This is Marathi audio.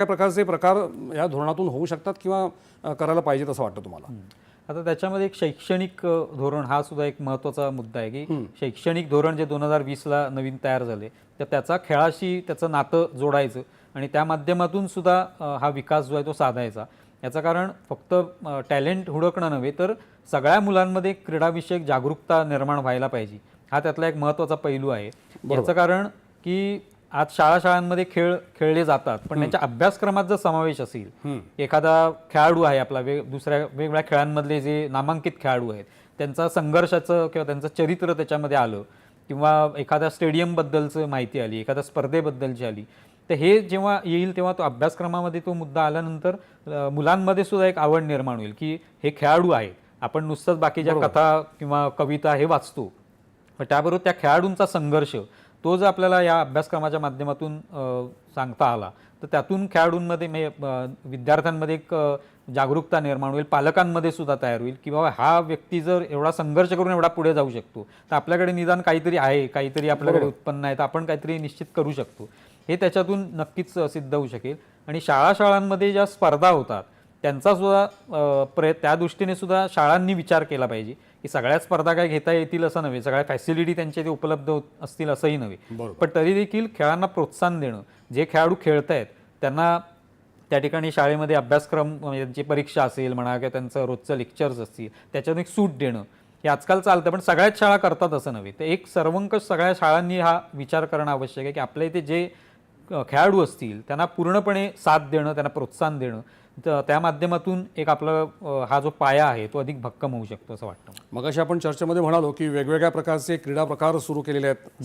काय प्रकारचे प्रकार या धोरणातून होऊ शकतात किंवा करायला पाहिजेत असं वाटतं तुम्हाला? आता त्याच्यामध्ये एक शैक्षणिक धोरण हा सुद्धा एक महत्त्वाचा मुद्दा आहे की शैक्षणिक धोरण जे 2020ला नवीन तयार झाले तर त्याचा खेळाशी त्याचं नातं जोडायचं आणि त्या माध्यमातून सुद्धा हा विकास जो आहे तो साधायचा. याचं कारण फक्त टॅलेंट हुडकणं नव्हे तर सगळ्या मुलांमध्ये क्रीडाविषयक जागरूकता निर्माण व्हायला पाहिजे. हा त्यातला एक महत्त्वाचा पैलू आहे. याचं कारण की आज शाळांमध्ये खेळ खेळले जातात पण त्यांच्या अभ्यासक्रमात जर समावेश असेल, एखादा खेळाडू आहे आपला दुसऱ्या वेगवेगळ्या खेळांमधले जे नामांकित खेळाडू आहेत त्यांचा संघर्षाचं किंवा त्यांचं चरित्र त्याच्यामध्ये आलं किंवा एखाद्या स्टेडियमबद्दलचं माहिती आली, एखाद्या स्पर्धेबद्दलची आली, तर हे जेव्हा येईल तेव्हा तो अभ्यासक्रमामध्ये तो मुद्दा आल्यानंतर मुलांमध्ये सुद्धा एक आवड निर्माण होईल की हे खेळाडू आहेत. आपण नुसतंच बाकीच्या कथा किंवा कविता हे वाचतो, पण त्याबरोबर त्या खेळाडूंचा संघर्ष तो जर आपल्याला या अभ्यासक्रमाच्या माध्यमातून सांगता आला तर त्यातून खेळाडूंमध्ये विद्यार्थ्यांमध्ये एक जागरूकता निर्माण होईल, पालकांमध्ये सुद्धा तयार होईल की बाबा हा व्यक्ती जर एवढा संघर्ष करून एवढा पुढे जाऊ शकतो तर आपल्याकडे निदान काहीतरी आहे, काहीतरी आपल्याकडे उत्पन्न आहे, तर आपण काहीतरी निश्चित करू शकतो. हे त्याच्यातून नक्कीच सिद्ध होऊ शकेल. आणि शाळांमध्ये ज्या स्पर्धा होतात त्यांचा सुद्धा त्या दृष्टीने सुद्धा शाळांनी विचार केला पाहिजे की सगळ्या स्पर्धा काय घेता येतील असं नव्हे, सगळ्या फॅसिलिटी त्यांच्या इथे उपलब्ध असतील असंही नव्हे, पण तरी देखील खेळांना प्रोत्साहन देणं, जे खेळाडू खेळत आहेत त्यांना त्या ठिकाणी शाळेमध्ये अभ्यासक्रम म्हणजे त्यांची परीक्षा असेल म्हणा किंवा त्यांचं रोजचं लेक्चर्स असतील त्याच्यातून एक सूट देणं हे आजकाल चालतं, पण सगळ्याच शाळा करतात असं नव्हे. तर एक सर्वंकष सगळ्या शाळांनी हा विचार करणं आवश्यक आहे की आपल्या इथे जे खेळाडू असतील त्यांना पूर्णपणे साथ देणं, त्यांना प्रोत्साहन देणं, तर त्या माध्यमातून एक आपलं हा जो पाया आहे तो अधिक भक्कम होऊ शकतो असं वाटतं. मगाशी आपण चर्चेमध्ये म्हणालो की वेगवेगळ्या प्रकारचे क्रीडा प्रकार सुरू केलेले आहेत.